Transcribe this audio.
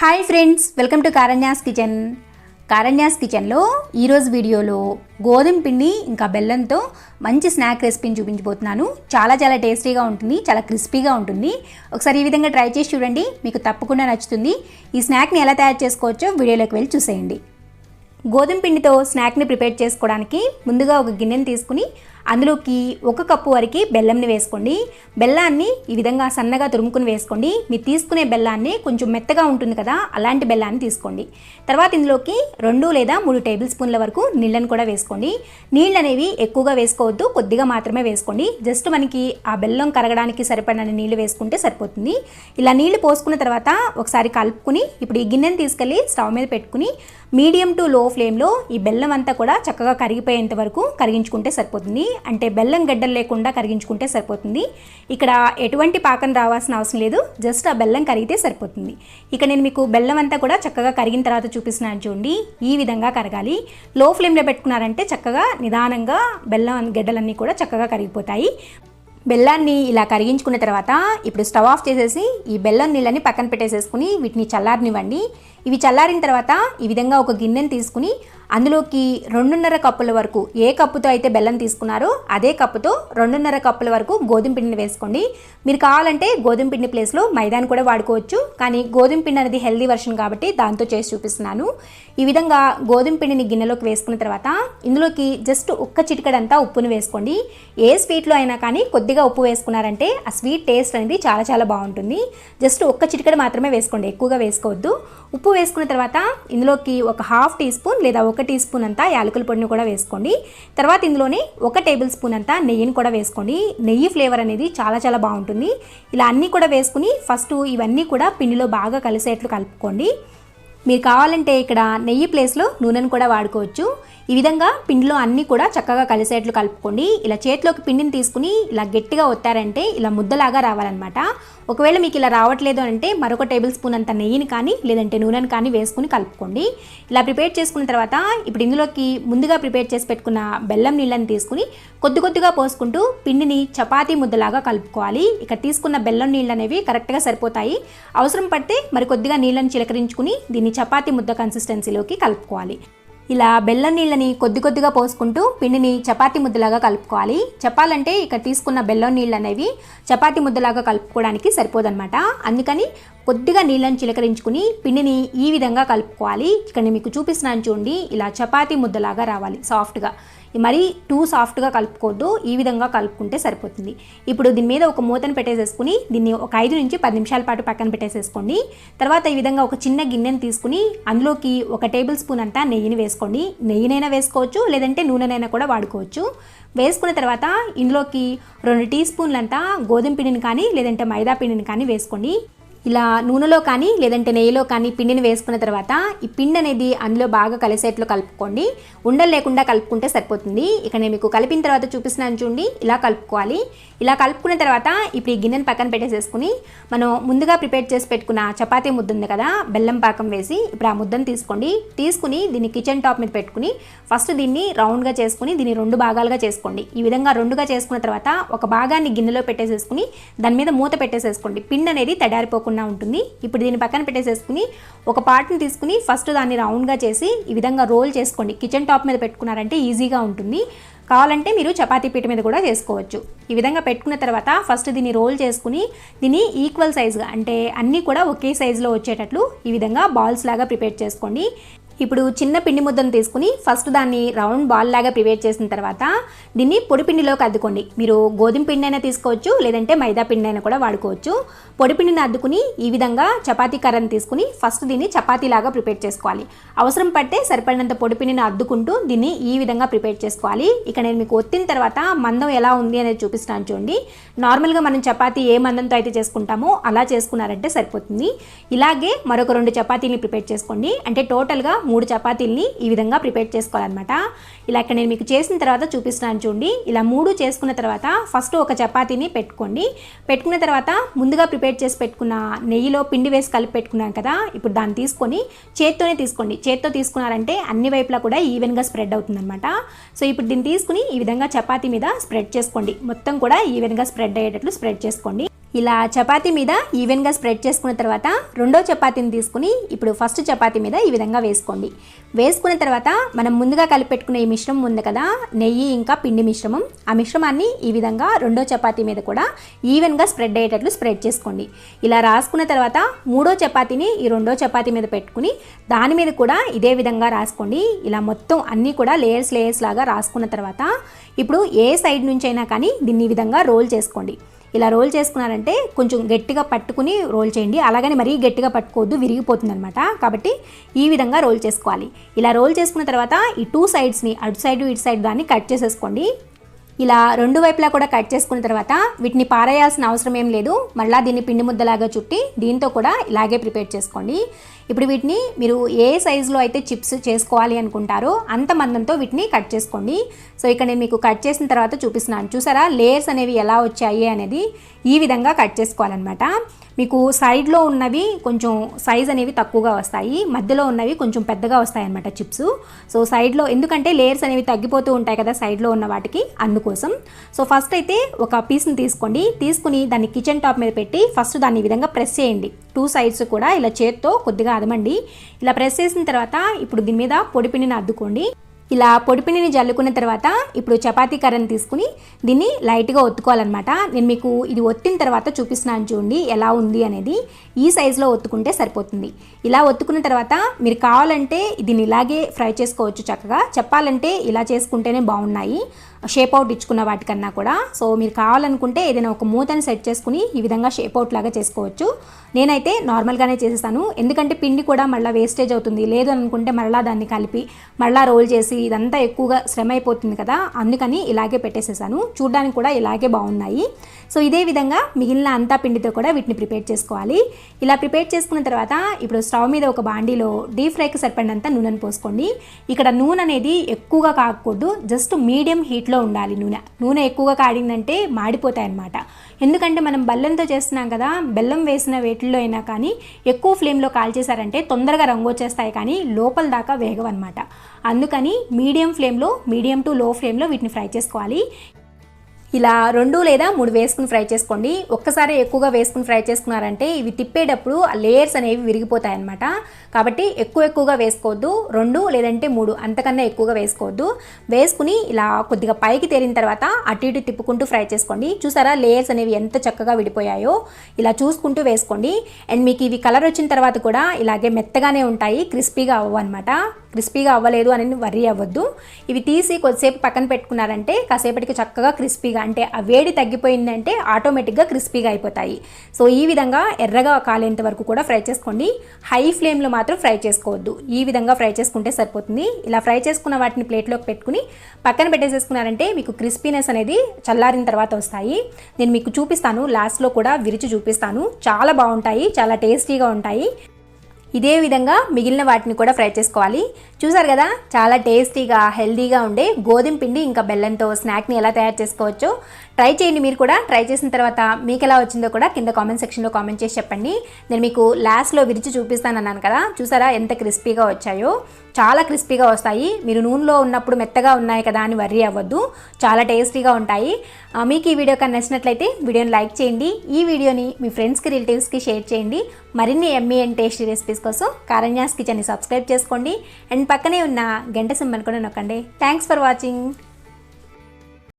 Hi friends, welcome to Karanya's కిచెన్లో ఈరోజు వీడియోలో గోధుమ పిండి ఇంకా బెల్లంతో మంచి స్నాక్ రెసిపీని చూపించబోతున్నాను. చాలా టేస్టీగా ఉంటుంది, చాలా క్రిస్పీగా ఉంటుంది. ఒకసారి ఈ విధంగా ట్రై చేసి చూడండి, మీకు తప్పకుండా నచ్చుతుంది. ఈ స్నాక్ని ఎలా తయారు చేసుకోవచ్చో వీడియోలోకి వెళ్ళి చూసేయండి. గోధుమ పిండితో స్నాక్ని ప్రిపేర్ చేసుకోవడానికి ముందుగా ఒక గిన్నెని తీసుకుని అందులోకి 1 కప్పు వరకు బెల్లంని వేసుకోండి. బెల్లాన్ని ఈ విధంగా సన్నగా తురుముకుని వేసుకోండి. మీరు తీసుకునే బెల్లాన్ని కొంచెం మెత్తగా ఉంటుంది కదా, అలాంటి బెల్లాన్ని తీసుకోండి. తర్వాత ఇందులోకి 2 లేదా 3 టేబుల్ స్పూన్ల వరకు నీళ్ళని కూడా వేసుకోండి. నీళ్ళు అనేవి ఎక్కువగా వేసుకోవద్దు, కొద్దిగా మాత్రమే వేసుకోండి. జస్ట్ మనకి ఆ బెల్లం కరగడానికి సరిపడిన నీళ్ళు వేసుకుంటే సరిపోతుంది. ఇలా నీళ్లు పోసుకున్న తర్వాత ఒకసారి కలుపుకుని ఇప్పుడు ఈ గిన్నెని తీసుకెళ్ళి స్టవ్ మీద పెట్టుకుని మీడియం టు లో ఫ్లేమ్లో ఈ బెల్లం అంతా కూడా చక్కగా కరిగిపోయేంత వరకు కరిగించుకుంటే సరిపోతుంది. అంటే బెల్లం గడ్డలు లేకుండా కరిగించుకుంటే సరిపోతుంది. ఇక్కడ ఎటువంటి పాకం రావాల్సిన అవసరం లేదు, జస్ట్ ఆ బెల్లం కరిగితే సరిపోతుంది. ఇక నేను మీకు బెల్లం అంతా కూడా చక్కగా కరిగిన తర్వాత చూపిస్తున్నాను చూడండి. ఈ విధంగా కరగాలి. లో ఫ్లేమ్లో పెట్టుకున్నారంటే చక్కగా నిదానంగా బెల్లం గడ్డలన్నీ కూడా చక్కగా కరిగిపోతాయి. బెల్లాన్ని ఇలా కరిగించుకున్న తర్వాత ఇప్పుడు స్టవ్ ఆఫ్ చేసేసి ఈ బెల్లం నీళ్ళని పక్కన పెట్టేసేసుకుని వీటిని చల్లారనివ్వండి. ఇవి చల్లారిన తర్వాత ఈ విధంగా ఒక గిన్నెని తీసుకుని అందులోకి 2.5 కప్పుల వరకు, ఏ కప్పుతో అయితే బెల్లం తీసుకున్నారో అదే కప్పుతో 2.5 కప్పుల వరకు గోధుమ పిండిని వేసుకోండి. మీరు కావాలంటే గోధుమ పిండి ప్లేస్లో మైదాని కూడా వాడుకోవచ్చు, కానీ గోధుమ పిండి అనేది హెల్దీ వర్షన్ కాబట్టి దాంతో చేసి చూపిస్తున్నాను. ఈ విధంగా గోధుమ పిండిని గిన్నెలోకి వేసుకున్న తర్వాత ఇందులోకి జస్ట్ 1 చిటికెడంతా ఉప్పుని వేసుకోండి. ఏ స్వీట్లో అయినా కానీ కొద్దిగా ఉప్పు వేసుకున్నారంటే ఆ స్వీట్ టేస్ట్ అనేది చాలా బాగుంటుంది. జస్ట్ 1 చిటికెడు మాత్రమే వేసుకోండి, ఎక్కువగా వేసుకోవద్దు. ఉప్పు వేసుకున్న తర్వాత ఇందులోకి ఒక 1/2 టీ స్పూన్ లేదా 1 టీ స్పూన్ అంతా యాలకుల పొడిని కూడా వేసుకోండి. తర్వాత ఇందులోనే 1 టేబుల్ స్పూన్ అంతా నెయ్యిని కూడా వేసుకోండి. నెయ్యి ఫ్లేవర్ అనేది చాలా బాగుంటుంది. ఇలా అన్నీ కూడా వేసుకుని ఫస్ట్ ఇవన్నీ కూడా పిండిలో బాగా కలిసేట్లు కలుపుకోండి. మీరు కావాలంటే ఇక్కడ నెయ్యి ప్లేస్లో నూనెను కూడా వాడుకోవచ్చు. ఈ విధంగా పిండిలో అన్నీ కూడా చక్కగా కలిసేట్లు కలుపుకోండి. ఇలా చేతిలోకి పిండిని తీసుకుని ఇలా గట్టిగా ఒత్తారంటే ఇలా ముద్దలాగా రావాలన్నమాట. ఒకవేళ మీకు ఇలా రావట్లేదు అంటే మరొక టేబుల్ స్పూన్ అంత నెయ్యిని కానీ లేదంటే నూనెని కానీ వేసుకుని కలుపుకోండి. ఇలా ప్రిపేర్ చేసుకున్న తర్వాత ఇప్పుడు ఇందులోకి ముందుగా ప్రిపేర్ చేసి పెట్టుకున్న బెల్లం నీళ్ళని తీసుకుని కొద్దిగా పోసుకుంటూ పిండిని చపాతీ ముద్దలాగా కలుపుకోవాలి. ఇక్కడ తీసుకున్న బెల్లం నీళ్ళు అనేవి కరెక్ట్గా సరిపోతాయి. అవసరం పడితే మరి కొద్దిగా నీళ్ళని చిలకరించుకుని దీన్ని చపాతీ ముద్ద కన్సిస్టెన్సీలోకి కలుపుకోవాలి. ఇలా బెల్లం నీళ్ళని కొద్దిగా పోసుకుంటూ పిండిని చపాతీ ముద్దలాగా కలుపుకోవాలి. చెప్పాలంటే ఇక్కడ తీసుకున్న బెల్లం నీళ్ళు అనేవి చపాతీ ముద్దలాగా కలుపుకోవడానికి సరిపోదన్నమాట. అందుకని కొద్దిగా నీళ్ళని చిలకరించుకుని పిండిని ఈ విధంగా కలుపుకోవాలి. ఇక్కడ నేను మీకు చూపిస్తున్నాను చూడండి, ఇలా చపాతీ ముద్దలాగా రావాలి సాఫ్ట్గా. మరీ టూ సాఫ్ట్గా కలుపుకోవద్దు, ఈ విధంగా కలుపుకుంటే సరిపోతుంది. ఇప్పుడు దీని మీద ఒక మూతను పెట్టేసేసుకుని దీన్ని ఒక 5 నుంచి 10 నిమిషాల పాటు పక్కన పెట్టేసేసుకోండి. తర్వాత ఈ విధంగా ఒక చిన్న గిన్నెని తీసుకుని అందులోకి 1 టేబుల్ స్పూన్ అంతా నెయ్యిని వేసుకోండి. నెయ్యినైనా వేసుకోవచ్చు, లేదంటే నూనెనైనా కూడా వాడుకోవచ్చు. వేసుకున్న తర్వాత ఇందులోకి 2 టీ స్పూన్లంతా గోధుమ పిండిని కానీ లేదంటే మైదా పిండిని కానీ వేసుకోండి. ఇలా నూనెలో కానీ లేదంటే నెయ్యిలో కానీ పిండిని వేసుకున్న తర్వాత ఈ పిండి అనేది అందులో బాగా కలిసేట్లు కలుపుకోండి. ఉండలు లేకుండా కలుపుకుంటే సరిపోతుంది. ఇక నేను మీకు కలిపిన తర్వాత చూపిస్తున్నాను చూడండి, ఇలా కలుపుకోవాలి. ఇలా కలుపుకున్న తర్వాత ఇప్పుడు ఈ గిన్నెని పక్కన పెట్టేసేసుకుని మనం ముందుగా ప్రిపేర్ చేసి పెట్టుకున్న చపాతీ ముద్ద ఉంది కదా, బెల్లం పాకం వేసి ఇప్పుడు ఆ ముద్దను తీసుకుని దీన్ని కిచెన్ టాప్ మీద పెట్టుకుని ఫస్ట్ దీన్ని రౌండ్గా చేసుకుని దీన్ని 2 భాగాలుగా చేసుకోండి. ఈ విధంగా 2గా చేసుకున్న తర్వాత ఒక భాగాన్ని గిన్నెలో పెట్టేసేసుకుని దాని మీద మూత పెట్టేసేసుకోండి. పిండి అనేది తడారిపోకుండా ఉంటుంది. ఇప్పుడు దీన్ని పక్కన పెట్టేసేసుకుని ఒక పార్ట్ని తీసుకుని ఫస్ట్ దాన్ని రౌండ్గా చేసి ఈ విధంగా రోల్ చేసుకోండి. కిచెన్ టాప్ మీద పెట్టుకున్నారంటే ఈజీగా ఉంటుంది. కావాలంటే మీరు చపాతీ పీట మీద కూడా చేసుకోవచ్చు. ఈ విధంగా పెట్టుకున్న తర్వాత ఫస్ట్ దీన్ని రోల్ చేసుకుని దీన్ని ఈక్వల్ సైజ్గా, అంటే అన్నీ కూడా ఒకే సైజులో వచ్చేటట్లు ఈ విధంగా బాల్స్ లాగా ప్రిపేర్ చేసుకోండి. ఇప్పుడు చిన్న పిండి ముద్దను తీసుకుని ఫస్ట్ దాన్ని రౌండ్ బాల్ లాగా ప్రిపేర్ చేసిన తర్వాత దీన్ని పొడి పిండిలోకి అద్దుకోండి. మీరు గోధుమ పిండి అయినా తీసుకోవచ్చు, లేదంటే మైదా పిండి అయినా కూడా వాడుకోవచ్చు. పొడి పిండిని అద్దుకుని ఈ విధంగా చపాతీ కర్రను తీసుకుని ఫస్ట్ దీన్ని చపాతీలాగా ప్రిపేర్ చేసుకోవాలి. అవసరం పడితే సరిపడినంత పొడి పిండిని అద్దుకుంటూ దీన్ని ఈ విధంగా ప్రిపేర్ చేసుకోవాలి. ఇక నేను మీకు ఒత్తిన తర్వాత మందం ఎలా ఉంది అనేది చూపిస్తాను చూడండి. నార్మల్గా మనం చపాతీ ఏ మందంతో అయితే చేసుకుంటామో అలా చేసుకున్నారంటే సరిపోతుంది. ఇలాగే మరొక 2 చపాతీని ప్రిపేర్ చేసుకోండి. అంటే టోటల్గా 3 చపాతీల్ని ఈ విధంగా ప్రిపేర్ చేసుకోవాలన్నమాట. ఇలా ఇక్కడ నేను మీకు చేసిన తర్వాత చూపిస్తున్నాను చూడండి. ఇలా 3 చేసుకున్న తర్వాత ఫస్ట్ ఒక చపాతీని పెట్టుకున్న తర్వాత ముందుగా ప్రిపేర్ చేసి పెట్టుకున్న నెయ్యిలో పిండి వేసి కలిపి పెట్టుకున్నాను కదా, ఇప్పుడు దాన్ని తీసుకొని చేత్తోనే తీసుకోండి. చేత్తో తీసుకున్నారంటే అన్ని వైపులా కూడా ఈవెన్గా స్ప్రెడ్ అవుతుందన్నమాట. సో ఇప్పుడు దీన్ని తీసుకుని ఈ విధంగా చపాతీ మీద స్ప్రెడ్ చేసుకోండి. మొత్తం కూడా ఈవెన్గా స్ప్రెడ్ అయ్యేటట్లు స్ప్రెడ్ చేసుకోండి. ఇలా చపాతీ మీద ఈవెన్గా స్ప్రెడ్ చేసుకున్న తర్వాత రెండో చపాతీని తీసుకుని ఇప్పుడు ఫస్ట్ చపాతీ మీద ఈ విధంగా వేసుకోండి. వేసుకున్న తర్వాత మనం ముందుగా కలిపెట్టుకునే ఈ మిశ్రమం ఉంది కదా, నెయ్యి ఇంకా పిండి మిశ్రమం, ఆ మిశ్రమాన్ని ఈ విధంగా రెండో చపాతీ మీద కూడా ఈవెన్గా స్ప్రెడ్ అయ్యేటట్లు స్ప్రెడ్ చేసుకోండి. ఇలా రాసుకున్న తర్వాత మూడో చపాతీని ఈ రెండో చపాతీ మీద పెట్టుకుని దాని మీద కూడా ఇదే విధంగా రాసుకోండి. ఇలా మొత్తం అన్నీ కూడా లేయర్స్ లాగా రాసుకున్న తర్వాత ఇప్పుడు ఏ సైడ్ నుంచి అయినా కానీ దీన్ని ఈ విధంగా రోల్ చేసుకోండి. ఇలా రోల్ చేసుకున్నారంటే కొంచెం గట్టిగా పట్టుకుని రోల్ చేయండి, అలాగని మరీ గట్టిగా పట్టుకోవద్దు, విరిగిపోతుంది అనమాట. కాబట్టి ఈ విధంగా రోల్ చేసుకోవాలి. ఇలా రోల్ చేసుకున్న తర్వాత ఈ 2 సైడ్స్ని అటు సైడ్ ఇటు సైడ్ దాన్ని కట్ చేసేసుకోండి. ఇలా రెండు వైపులా కూడా కట్ చేసుకున్న తర్వాత వీటిని పారేయాల్సిన అవసరం ఏం లేదు. మళ్ళీ దీన్ని పిండి ముద్దలాగా చుట్టి దీంతో కూడా ఇలాగే ప్రిపేర్ చేసుకోండి. ఇప్పుడు వీటిని మీరు ఏ సైజులో అయితే చిప్స్ చేసుకోవాలి అనుకుంటారో అంత మందంతో వీటిని కట్ చేసుకోండి. సో ఇక్కడ నేను మీకు కట్ చేసిన తర్వాత చూపిస్తున్నాను. చూసారా లేయర్స్ అనేవి ఎలా వచ్చాయి అనేది, ఈ విధంగా కట్ చేసుకోవాలన్నమాట. మీకు సైడ్లో ఉన్నవి కొంచెం సైజ్ అనేవి తక్కువగా వస్తాయి, మధ్యలో ఉన్నవి కొంచెం పెద్దగా వస్తాయి అన్నమాట చిప్స్. సో సైడ్లో ఎందుకంటే లేయర్స్ అనేవి తగ్గిపోతూ ఉంటాయి కదా సైడ్లో ఉన్న వాటికి, అందుకోసం. సో ఫస్ట్ అయితే ఒక పీస్ని తీసుకోండి, తీసుకుని దాన్ని కిచెన్ టాప్ మీద పెట్టి ఫస్ట్ దాన్ని ఈ విధంగా ప్రెస్ చేయండి. 2 సైడ్స్ కూడా ఇలా చేత్తో కొద్దిగా అదమండి. ఇలా ప్రెస్ చేసిన తర్వాత ఇప్పుడు దీని మీద పొడిపిండిని అద్దుకోండి. ఇలా పొడిపిండిని జల్లుకున్న తర్వాత ఇప్పుడు చపాతీ కర్రని తీసుకుని దీన్ని లైట్గా ఒత్తుకోవాలన్నమాట. నేను మీకు ఇది ఒత్తిన తర్వాత చూపిస్తున్నాను చూడండి ఎలా ఉంది అనేది. ఈ సైజులో ఒత్తుకుంటే సరిపోతుంది. ఇలా ఒత్తుకున్న తర్వాత మీరు కావాలంటే దీన్ని ఇలాగే ఫ్రై చేసుకోవచ్చు చక్కగా. చెప్పాలంటే ఇలా చేసుకుంటేనే బాగున్నాయి షేప్ అవుట్ ఇచ్చుకున్న వాటికన్నా కూడా. సో మీరు కావాలనుకుంటే ఏదైనా ఒక మూతని సెట్ చేసుకుని ఈ విధంగా షేప్ అవుట్ లాగా చేసుకోవచ్చు. నేనైతే నార్మల్గానే చేసేసాను, ఎందుకంటే పిండి కూడా మళ్ళీ వేస్టేజ్ అవుతుంది. లేదు అనుకుంటే మళ్ళీ దాన్ని కలిపి మళ్ళీ రోల్ చేసి ఇదంతా ఎక్కువగా శ్రమ అయిపోతుంది కదా, అందుకని ఇలాగే పెట్టేసేసాను. చూడడానికి కూడా ఇలాగే బాగున్నాయి. సో ఇదే విధంగా మిగిలిన అంతా పిండితో కూడా వీటిని ప్రిపేర్ చేసుకోవాలి. ఇలా ప్రిపేర్ చేసుకున్న తర్వాత ఇప్పుడు స్టవ్ మీద ఒక బాండీలో డీప్ ఫ్రైకి సరిపడినంత నూనెను పోసుకోండి. ఇక్కడ నూనె అనేది ఎక్కువగా కాకూడదు, జస్ట్ మీడియం హీట్లో ఉండాలి. నూనె ఎక్కువగా కాడిందంటే మాడిపోతాయి అన్నమాట. ఎందుకంటే మనం బెల్లంతో చేస్తున్నాం కదా, బెల్లం వేసిన వేటిల్లో అయినా కానీ ఎక్కువ ఫ్లేమ్లో కాల్చేసారంటే తొందరగా రంగు వచ్చేస్తాయి కానీ లోపల దాకా వేగవన్నమాట. అందుకని మీడియం ఫ్లేమ్లో, మీడియం టు లో ఫ్లేమ్లో వీటిని ఫ్రై చేసుకోవాలి. ఇలా 2 లేదా 3 వేసుకుని ఫ్రై చేసుకోండి. ఒక్కసారి ఎక్కువగా వేసుకుని ఫ్రై చేసుకున్నారంటే ఇవి తిప్పేటప్పుడు ఆ లేయర్స్ అనేవి విరిగిపోతాయి అన్నమాట. కాబట్టి ఎక్కువగా వేసుకోవద్దు, 2 లేదంటే 3 అంతకన్నా ఎక్కువగా వేసుకోవద్దు. వేసుకుని ఇలా కొద్దిగా పైకి తేలిన తర్వాత అటు ఇటు తిప్పుకుంటూ ఫ్రై చేసుకోండి. చూసారా లేయర్స్ అనేవి ఎంత చక్కగా విడిపోయాయో, ఇలా చూసుకుంటూ వేసుకోండి. అండ్ మీకు ఇవి కలర్ వచ్చిన తర్వాత కూడా ఇలాగే మెత్తగానే ఉంటాయి, క్రిస్పీగా అవ్వవు అనమాట. క్రిస్పీగా అవ్వలేదు అని వర్రీ అవ్వద్దు. ఇవి తీసి కొద్దిసేపు పక్కన పెట్టుకున్నారంటే కాసేపటికి చక్కగా క్రిస్పీగా, అంటే ఆ వేడి తగ్గిపోయిందంటే ఆటోమేటిక్గా క్రిస్పీగా అయిపోతాయి. సో ఈ విధంగా ఎర్రగా కాలేంత వరకు కూడా ఫ్రై చేసుకోండి. హై ఫ్లేమ్లో మాత్రం ఫ్రై చేసుకోవద్దు, ఈ విధంగా ఫ్రై చేసుకుంటే సరిపోతుంది. ఇలా ఫ్రై చేసుకున్న వాటిని ప్లేట్లోకి పెట్టుకుని పక్కన పెట్టేసేసుకున్నారంటే మీకు క్రిస్పీనెస్ అనేది చల్లారిన తర్వాత వస్తాయి. నేను మీకు చూపిస్తాను, లాస్ట్లో కూడా విరిచి చూపిస్తాను. చాలా బాగుంటాయి, చాలా టేస్టీగా ఉంటాయి. ఇదే విధంగా మిగిలిన వాటిని కూడా ఫ్రై చేసుకోవాలి. చూసారు కదా చాలా టేస్టీగా హెల్దీగా ఉండే గోధుమ పిండి ఇంకా బెల్లంతో స్నాక్ని ఎలా తయారు చేసుకోవచ్చో ట్రై చేయండి. మీరు కూడా ట్రై చేసిన తర్వాత మీకు ఎలా వచ్చిందో కూడా కింద కామెంట్ సెక్షన్లో కామెంట్ చేసి చెప్పండి. నేను మీకు లాస్ట్లో విరిచి చూపిస్తాను అన్నాను కదా, చూసారా ఎంత క్రిస్పీగా వచ్చాయో. చాలా క్రిస్పీగా వస్తాయి. మీరు నూనెలో ఉన్నప్పుడు మెత్తగా ఉన్నాయి కదా అని వర్రీ అవ్వద్దు, చాలా టేస్టీగా ఉంటాయి. మీకు ఈ వీడియో కన్నా నచ్చినట్లయితే వీడియోని లైక్ చేయండి. ఈ వీడియోని మీ ఫ్రెండ్స్కి రిలేటివ్స్కి షేర్ చేయండి. మరిన్ని యమ్మీ అండ్ టేస్టీ రెసిపీస్ కోసం కారణ్యాస్ కిచెన్ని సబ్స్క్రైబ్ చేసుకోండి. అండ్ పక్కనే ఉన్న గంట సింబల్ కూడా నొక్కండి. Thanks for watching.